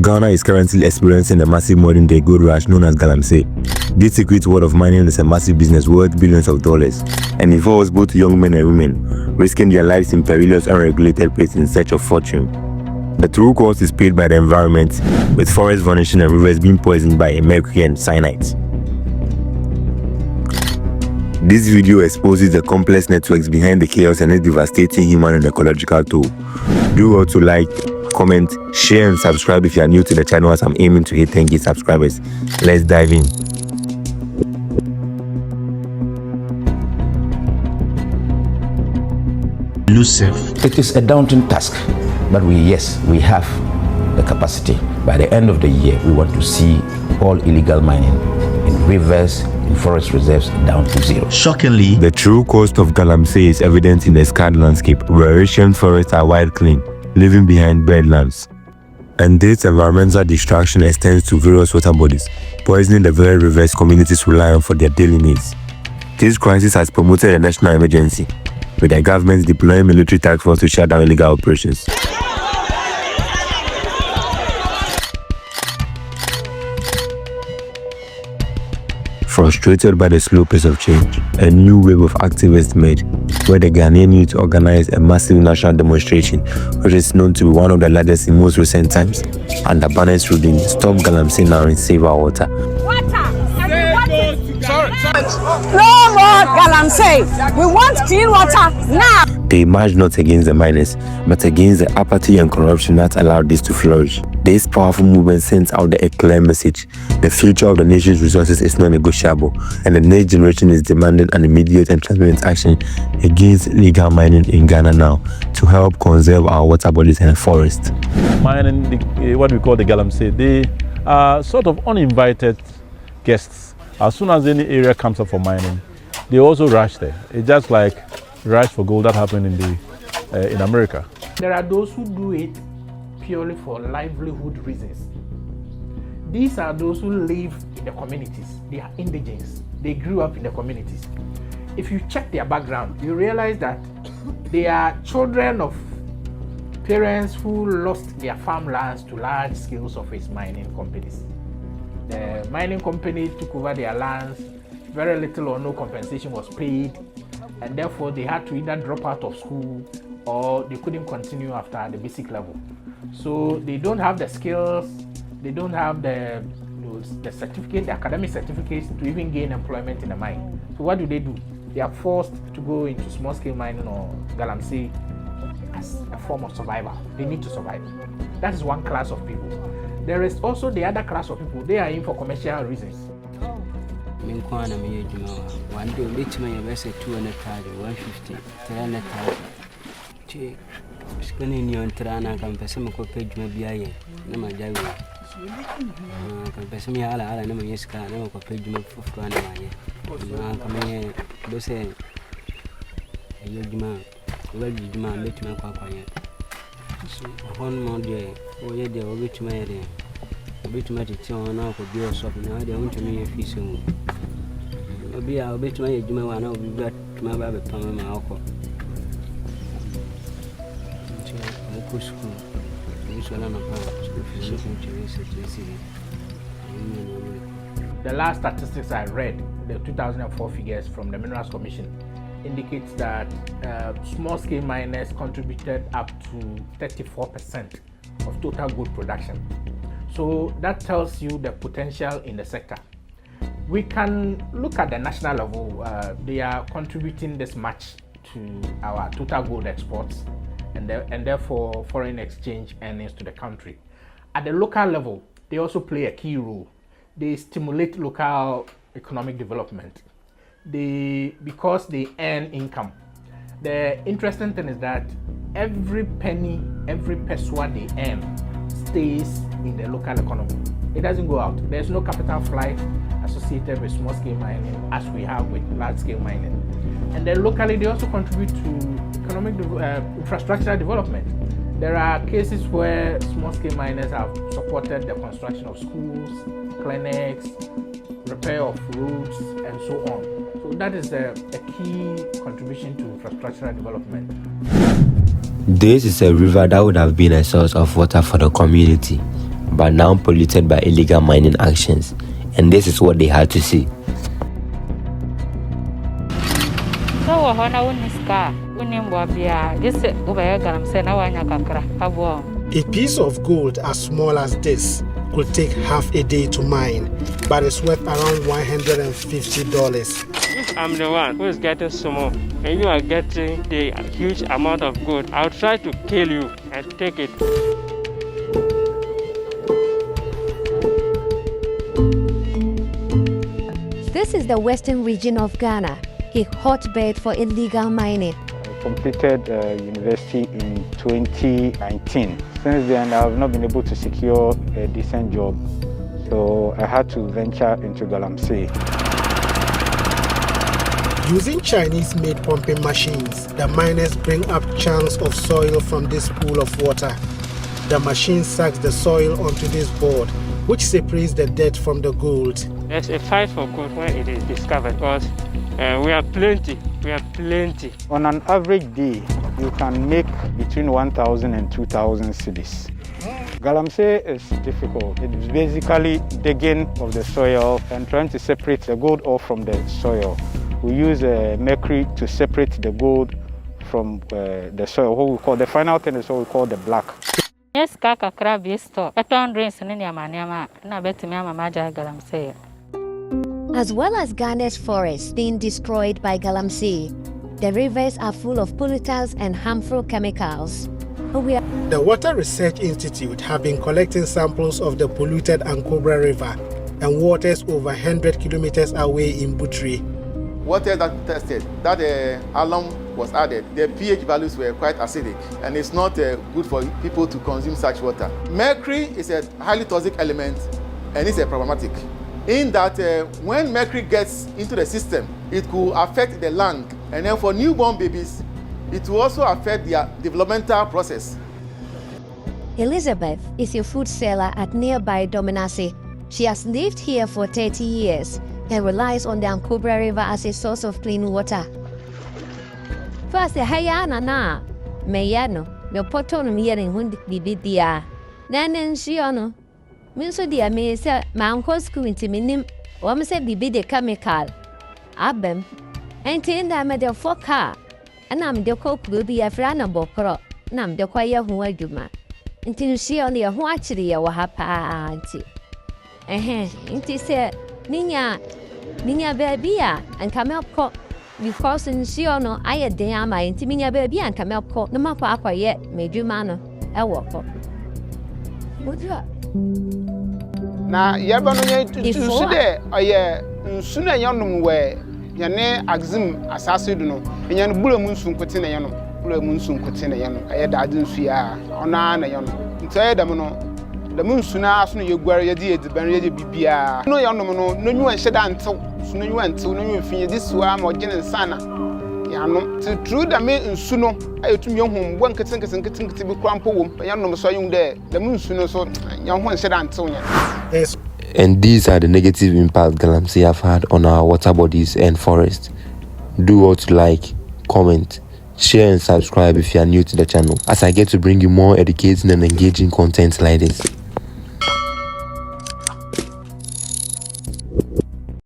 Ghana is currently experiencing a massive modern-day gold rush known as Galamsey. This secret world of mining is a massive business worth billions of dollars and involves both young men and women, risking their lives in perilous, unregulated places in search of fortune. The true cost is paid by the environment, with forests vanishing and rivers being poisoned by mercury and cyanide. This video exposes the complex networks behind the chaos and its devastating human and ecological toll. Do well to like, comment, share and subscribe if you are new to the channel, as I'm aiming to hit 10,000 subscribers. Let's dive in. Elusive. It is a daunting task, but we have the capacity. By the end of the year, we want to see all illegal mining in rivers, in forest reserves down to zero. Shockingly, the true cost of Galamsey is evident in the scarred landscape, where ancient forests are wiped clean, leaving behind badlands. And this environmental destruction extends to various water bodies, poisoning the very rivers communities rely on for their daily needs. This crisis has promoted a national emergency, with the government deploying military task force to shut down illegal operations. Frustrated by the slow pace of change, a new wave of activists emerged, where the Ghanaian youth organized a massive national demonstration, which is known to be one of the largest in most recent times, and the banners reading "Stop Galamsey Now and Save Our Water." No more Galamsey. We want clean water now. They marched not against the miners, but against the apathy and corruption that allowed this to flourish. This powerful movement sends out a clear message: the future of the nation's resources is non-negotiable, and the next generation is demanding an immediate and transparent action against illegal mining in Ghana now, to help conserve our water bodies and forests. Mining, what we call the Galamsey, they are sort of uninvited guests. As soon as any area comes up for mining, they also rush there. It's just like rush for gold that happened in America. There are those who do it purely for livelihood reasons. These are those who live in the communities. They are indigents. They grew up in the communities. If you check their background, you realize that they are children of parents who lost their farmlands to large-scale surface mining companies. The mining company took over their lands, very little or no compensation was paid, and therefore they had to either drop out of school or they couldn't continue after the basic level. So they don't have the skills, they don't have the certificate, the academic certificates to even gain employment in the mine. So what do? They are forced to go into small-scale mining or Galamsey as a form of survival. They need to survive. That is one class of people. There is also the other class of people. They are in for commercial reasons. One day, which may have 200,000, 150, 300,000. Scanning you on Trana, can Pessimico page maybe I am a jail. Can Pessimia, I never use car, never page me for fun. Coming here, they say, a young man, well, you man, let me acquire. One more day, or yet they will reach my day. A bit much it's on now for your shop now, they want to me if he's soon. I'll bet my Juma one, I'll be back to my baby, my uncle. School. The last statistics I read, the 2004 figures from the Minerals Commission, indicates that small-scale miners contributed up to 34% of total gold production. So that tells you the potential in the sector. We can look at the national level. They are contributing this much to our total gold exports, and therefore foreign exchange earnings to the country. At the local level, they also play a key role. They stimulate local economic development. Because they earn income. The interesting thing is that every penny, every pesewa they earn stays in the local economy. It doesn't go out. There's no capital flight associated with small-scale mining as we have with large-scale mining. And then locally, they also contribute to economic infrastructure development. There are cases where small-scale miners have supported the construction of schools, clinics, repair of roads, and so on. So that is a key contribution to infrastructural development. This is a river that would have been a source of water for the community, but now polluted by illegal mining actions. And this is what they had to say. A piece of gold as small as this could take half a day to mine, but it's worth around $150. If I'm the one who is getting small and you are getting the huge amount of gold, I'll try to kill you and take it. This is the western region of Ghana, a hotbed for illegal mining. I completed university in 2019. Since then, I have not been able to secure a decent job, so I had to venture into Galamsey. Using Chinese-made pumping machines, the miners bring up chunks of soil from this pool of water. The machine sucks the soil onto this board, which separates the dirt from the gold. There's a fight for gold when it is discovered because we are plenty. On an average day, you can make between 1,000 and 2,000 cedis. Galamsey is difficult. It's basically digging of the soil and trying to separate the gold ore from the soil. We use mercury to separate the gold from the soil. What we call the final thing is what we call the black. Yes, kaka crab is store. Drinks in na bet me Galamsey. As well as Ghana's forests being destroyed by Galamsey, the rivers are full of pollutants and harmful chemicals. The Water Research Institute have been collecting samples of the polluted Ankobra River and waters over 100 kilometers away in Butri. Water that tested, that alum was added, the pH values were quite acidic, and it's not good for people to consume such water. Mercury is a highly toxic element, and it's problematic. In that when mercury gets into the system, it could affect the lung, and then for newborn babies, it will also affect their developmental process. Elizabeth is a food seller at nearby Dominasi. She has lived here for 30 years and relies on the Ankobra River as a source of clean water. First, na meyano, me poton miering hundi bibidia. Nanen shiono. Minso dia me se ma unko school inti minim wa me se bibi de chemical. Abem. Enti nda me de foka. Ana me de ko pru bi afra na bokro. Na me de kwa ye ho adwuma. Inti nshio ne ho akire ye wo ha pa anti. Inti se ninya baby and come up co because nshio no aye den ama inti minya baby and come up co no makwa akwaye medwuma no e wo ko. Wodra na yeba no nye tutu de oye nsu na yanom we yane axim asase du no yane bulemu nsu nkote na yanom bulemu nsu nkote na yanom aye daade nsu ya ona na yanom ntaye dam no dam nsu na aso no yeguare yedi ediban yedi bibia no yanom no nonyu enhyeda ntew so nonyu antew nonyu mfin yedi suwa ma ogene nsana yanom to true da me nsu no ayetumi ehum bo nkete bi krampo wom yanom so yum de dam nsu no so yan ho enhyeda ntew nya. And these are the negative impacts Galamsey have had on our water bodies and forests. Do all to like, comment, share and subscribe if you are new to the channel, as I get to bring you more educating and engaging content like this.